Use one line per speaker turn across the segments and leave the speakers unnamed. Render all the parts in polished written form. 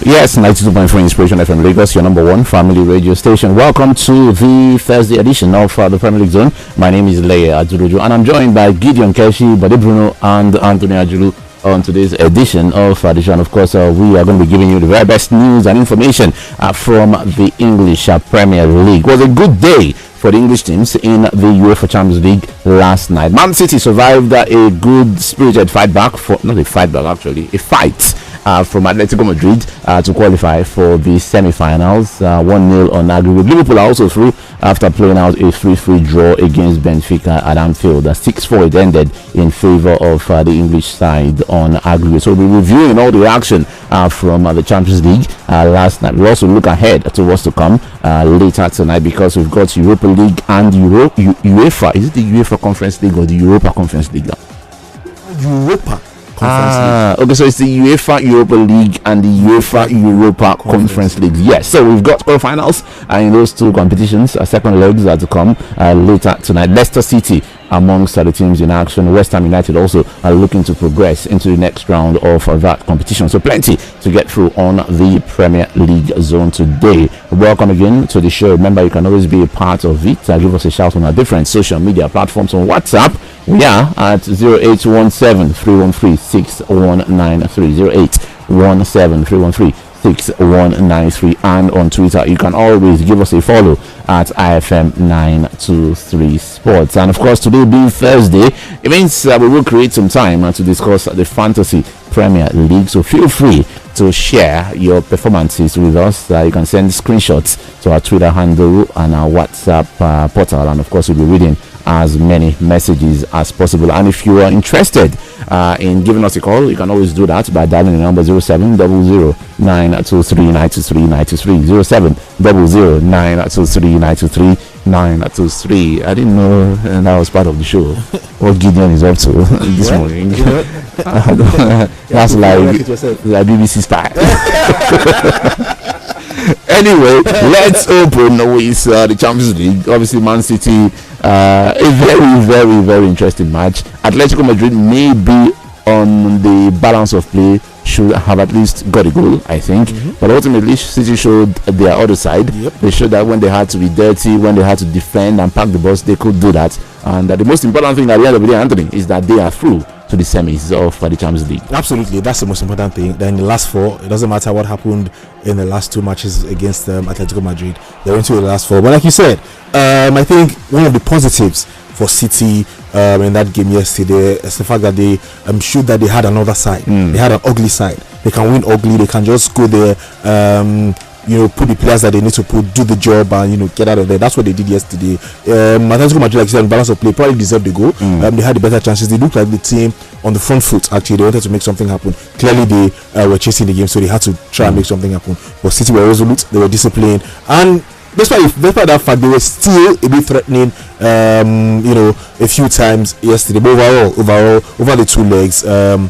Yes, 92.4 Inspiration FM Lagos, your number one family radio station. Welcome to the Thursday edition of the Premier League Zone. My name is Leia Aduroju, and I'm joined by Gideon Keshi, Bade Bruno, and Anthony Ajulu on today's edition of the show. And of course, we are going to be giving you the very best news and information from the English Premier League. It was a good day for the English teams in the UEFA Champions League last night. Man City survived a good spirited fight from Atletico Madrid to qualify for the semi-finals. 1-0 on aggregate. Liverpool are also through after playing out a 3-3 draw against Benfica at Anfield. 6-4 it ended in favour of the English side on aggregate. So we'll be reviewing all the action from the Champions League last night. We'll also look ahead to what's to come later tonight, because we've got Europa League and UEFA. Is it the UEFA Conference League or the Europa Conference League now?
Europa.
Okay, so it's the UEFA Europa League and the UEFA Europa Conference League. Yes, so we've got quarterfinals in those two competitions. Second legs are to come later tonight. Leicester City amongst the teams in action. West Ham United also are looking to progress into the next round of that competition. So plenty to get through on the Premier League Zone today. Welcome again to the show. Remember, you can always be a part of it. Give us a shout on our different social media platforms. On WhatsApp, we are at 0817 313 6193, 0817 313 6193, and on Twitter you can always give us a follow at IFM923 Sports. And of course, today being Thursday, it means we will create some time to discuss the Fantasy Premier League. So feel free to share your performances with us. You can send screenshots to our Twitter handle and our WhatsApp portal, and of course we'll be reading as many messages as possible. And if you are interested in giving us a call, you can always do that by dialing the number 0700-923-923, I didn't know that was part of the show. What Gideon is up to this morning. That's like BBC style. Anyway, let's open with the Champions League. Obviously, Man City, a very, very, very interesting match. Atletico Madrid may be on the balance of play, should have at least got a goal, I think. But ultimately, City showed their other side. They showed that when they had to be dirty, when they had to defend and pack the bus, they could do that. And the most important thing at the end of the day, Anthony, is that they are through to the semis of the Champions League.
Absolutely, that's the most important thing. Then the last four, it doesn't matter what happened in the last two matches against Atletico Madrid, they went to the last four. But like you said, I think one of the positives for City in that game yesterday is the fact that they showed that they had another side. They had an ugly side. They can win ugly. They can just go there, put the players that they need to put, do the job, and get out of there. That's what they did yesterday. Atletico Madrid, like you said, balance of play, probably deserved the goal. They had the better chances. They looked like the team on the front foot. Actually, they wanted to make something happen. Clearly, they were chasing the game, so they had to try and make something happen. But City were resolute. They were disciplined, and despite that fact, they were still a bit threatening. A few times yesterday. But overall, over the two legs, they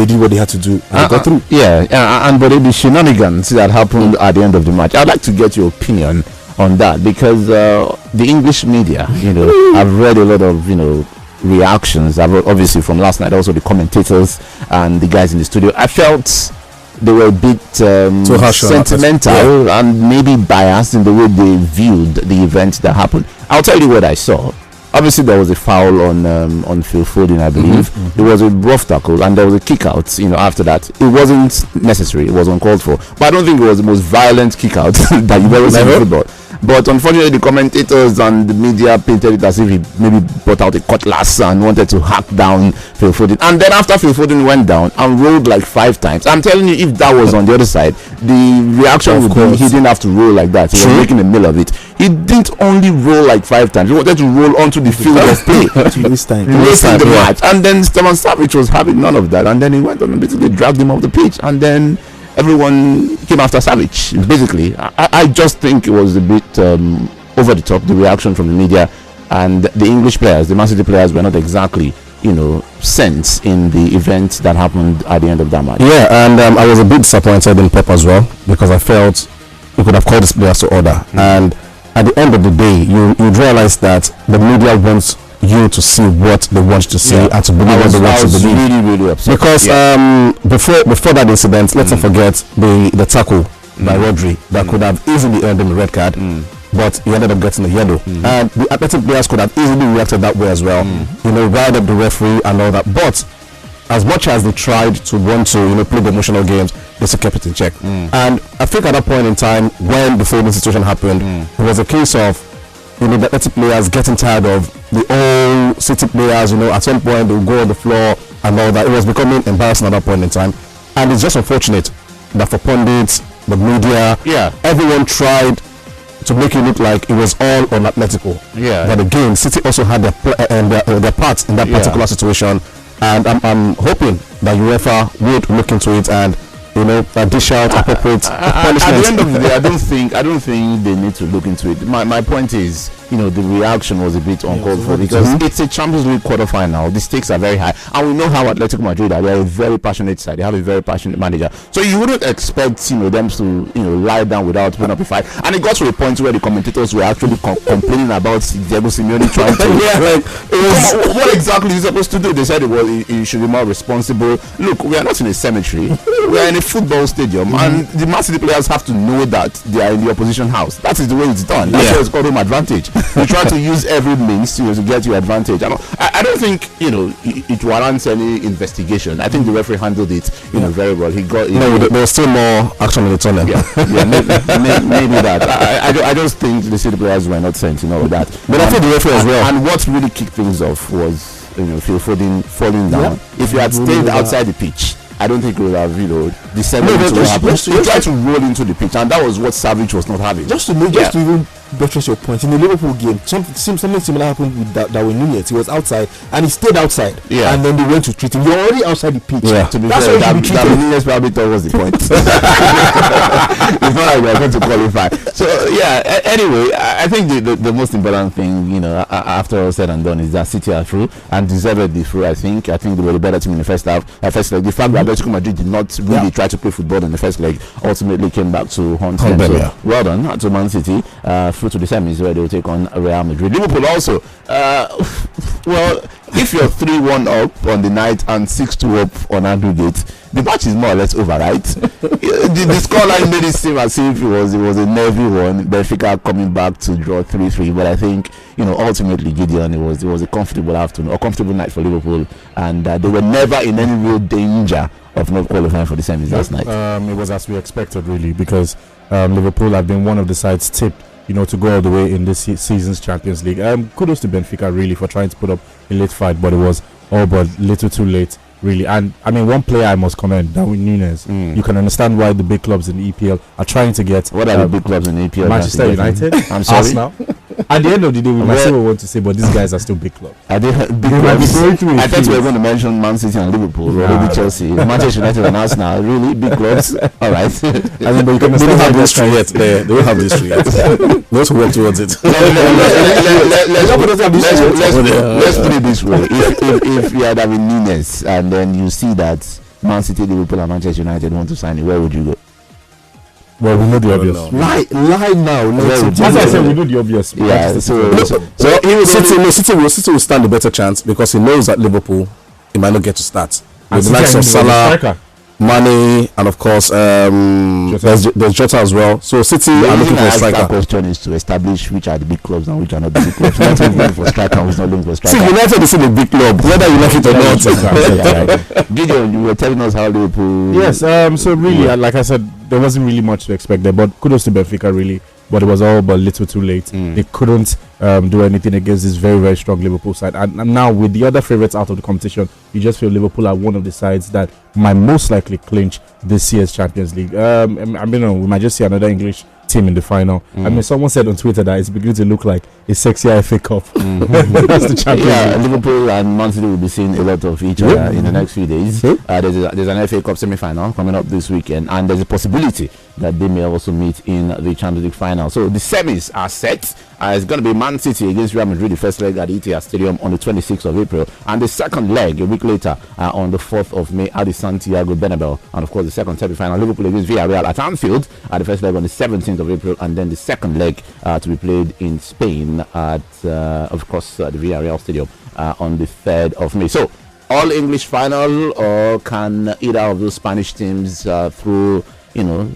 did what they had to do and they got through.
But the shenanigans that happened at the end of the match, I'd like to get your opinion on that, because the English media, I've read a lot of reactions. Obviously from last night, also the commentators and the guys in the studio. I felt they were a bit sentimental and maybe biased in the way they viewed the event that happened. I'll tell you what I saw. Obviously, there was a foul on Phil Foden, I believe. There was a rough tackle, and there was a kick out. After that, it wasn't necessary. It was uncalled for. But I don't think it was the most violent kick out that you've ever seen in football. But unfortunately, the commentators and the media painted it as if he maybe brought out a cutlass and wanted to hack down Phil Foden. And then after Phil Foden went down and rolled like 5 times, I'm telling you, if that was on the other side, the reaction would be he didn't have to roll like that. He was making a meal of it. He didn't only roll like 5 times. He wanted to roll onto the field of play
to waste time.
The match. And then Stefan Savic was having none of that. And then he went on and basically dragged him off the pitch. And then everyone came after Savic, basically. I just think it was a bit over the top, the reaction from the media, and the English players, the Man City players, were not exactly sense in the event that happened at the end of that match.
Yeah, and I was a bit disappointed in Pep as well, because I felt he could have called his players to order. And at the end of the day, you realize that the media wants you to see what they want to see and to believe what they want to believe.
Really upset.
Because before that incident, let's not forget the tackle by Rodri that could have easily earned him a red card. But he ended up getting a yellow, and the athletic players could have easily reacted that way as well. You know, riled up the referee and all that. But as much as they tried to want to, play the emotional games, they still kept it in check. And I think at that point in time, when the folding situation happened, it was a case of, the athletic players getting tired of the old City players. At some point they'll go on the floor and all that. It was becoming embarrassing at that point in time, and it's just unfortunate that for pundits, the media, everyone tried to make it look like it was all on Atletico. But again, City also had their part in that particular situation, and I'm hoping that UEFA would look into it and dish out appropriate punishment.
At the end of the day, I don't think they need to look into it. My point is, the reaction was a bit uncalled for, because it's a Champions League quarterfinal. The stakes are very high, and we know how Atletico Madrid are. They're a very passionate side. They have a very passionate manager. So you wouldn't expect them to lie down without putting up a fight. And it got to a point where the commentators were actually complaining about Diego Simeone trying to what exactly is he supposed to do? They said he should be more responsible. Look, we are not in a cemetery. We are in a football stadium, and the Man City players have to know that they are in the opposition house. That is the way it's done. That's why it's called home advantage. You try to use every means to get your advantage. I don't think it warrants any investigation. I think the referee handled it very well. He got
there was still more action in the tunnel.
Maybe that. I just think the City players were not sent that. But I think the referee as well. And what really kicked things off was Phil Foden falling down. If you had stayed outside the pitch, I don't think we would have, the 7 minutes would happen. He tried to roll into the pitch, and that was what Savage was not having.
Just to even buttress your point, in the Liverpool game, something similar happened with Darwin Núñez. He was outside, and he stayed outside. And then they went to treat him. You're already outside the pitch.
To be fair, Darwin Núñez probably thought was the point. It's not like we're going to qualify. So, anyway, I think the most important thing, after all said and done, is that City are through, and deservedly through. I think they were the better team in the first half. The fact that Atletico Madrid did not really try to play football in the first leg ultimately came back to haunt them. So, well done to Man City. Through to the semis where they will take on Real Madrid. Liverpool also, well, if you're 3-1 up on the night and 6-2 up on aggregate, the match is more or less over, right? the scoreline made it seem as if it was a nervy one. Benfica coming back to draw 3-3, but I think ultimately, Gideon, it was a comfortable afternoon, a comfortable night for Liverpool, and they were never in any real danger of not qualifying for the semis last night.
It was as we expected, really, because Liverpool have been one of the sides tipped to go all the way in this season's Champions League. Kudos to Benfica, really, for trying to put up a late fight, but it was all but little too late, really. And I mean, one player I must commend, Darwin Núñez. You can understand why the big clubs in the EPL are trying to get.
What are the big clubs in the EPL?
Manchester United,
I'm sorry.
Arsenal. At the end of the day, we might say what we want to say, but these guys are still big clubs.
Are they big clubs? I thought we were going to mention Man City and Liverpool, or maybe Chelsea, Manchester United and Arsenal. Really big clubs. All right.
I mean, but you can they don't have the history yet. They don't have the history yet. Let's work towards it.
Let's put it this way: if you had Darwin Núñez and then you see that Man City, Liverpool, and Manchester United want to sign it, where would you go?
Well, we know the obvious.
Lie now.
As I said, we know the obvious.
Yeah.
City will stand a better chance because he knows that Liverpool, he might not get to start. With the likes of Salah, Mane, and of course there's Jota as well. So City are looking for a striker.
The question is to establish which are the big clubs and which are not the big clubs. Not looking for striker, who's not looking for striker.
See, United is in a big club, whether you like it or not.
Gideon, you were telling us how Liverpool.
Yes. So really, like I said, there wasn't really much to expect there, but kudos to Benfica, really. But it was all but little too late. They couldn't do anything against this very, very strong Liverpool side. And now with the other favourites out of the competition, you just feel Liverpool are one of the sides that might most likely clinch this year's Champions League. We might just see another English team in the final. I mean, someone said on Twitter that it's beginning to look like a sexy FA Cup. That's the Champions League.
Liverpool and Man City will be seeing a lot of each other in the next few days. There's an FA Cup semi-final coming up this weekend, and there's a possibility that they may also meet in the Champions League final. So the semis are set. It's going to be Man City against Real Madrid, the first leg at Etihad Stadium on the 26th of April, and the second leg a week later on the 4th of May at the Santiago Bernabeu, and of course the second semi-final, Liverpool against Villarreal at Anfield, the first leg on the 17th of April, and then the second leg to be played in Spain at of course the Villarreal Stadium on the 3rd of May. So all English final, or can either of those Spanish teams throw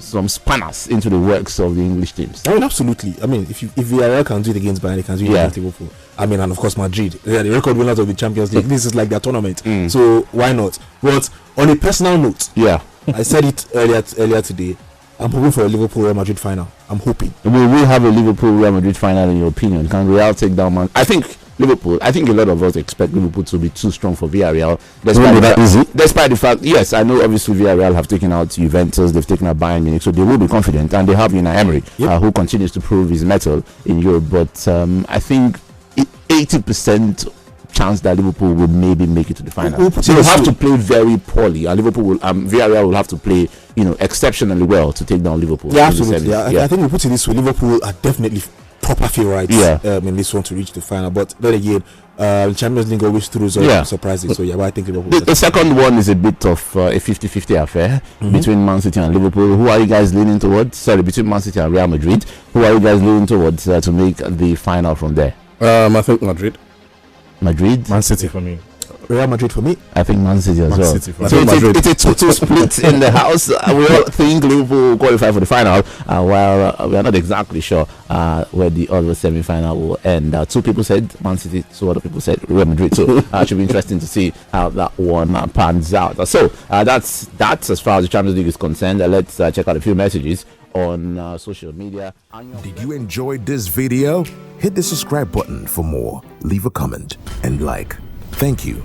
some spanners into the works of the English teams?
I mean, absolutely. I mean, if Villarreal can do it against Bayern, they can do it against Liverpool. I mean, and of course Madrid, they are the record winners of the Champions League. This is like their tournament, so why not? But on a personal note, I said it earlier today. I'm hoping for a Liverpool Real Madrid final. I'm hoping.
Will we have a Liverpool Real Madrid final in your opinion? Can Real take down Man? I think Liverpool. I think a lot of us expect Liverpool to be too strong for Villarreal. Despite the fact, yes, I know obviously Villarreal have taken out Juventus, they've taken out Bayern Munich, so they will be confident, and they have Unai Emery, who continues to prove his mettle in Europe. But I think 80% chance that Liverpool will maybe make it to the final. So they'll have to play very poorly, and Villarreal will have to play exceptionally well to take down Liverpool.
Yeah, absolutely. I think we put it this way: Liverpool are definitely proper favourites in this one to reach the final. But then again, Champions League always throws surprises. So but I think Liverpool.
The second one is a bit of a 50-50 affair between Man City and Liverpool. Who are you guys leaning towards? Sorry, between Man City and Real Madrid. Who are you guys leaning towards to make the final from there?
I think Madrid.
Man City for me. Real Madrid for me.
I think Man City as
Man
well.
City for
So it's a total split in the house. We all think Liverpool will qualify for the final, while we are not exactly sure where the other semi-final will end. Two people said Man City, two other people said Real Madrid. So it should be interesting to see how that one pans out. So that's as far as the Champions League is concerned. Let's check out a few messages on social media.
Did you enjoy this video? Hit the subscribe button for more. Leave a comment and like. Thank you.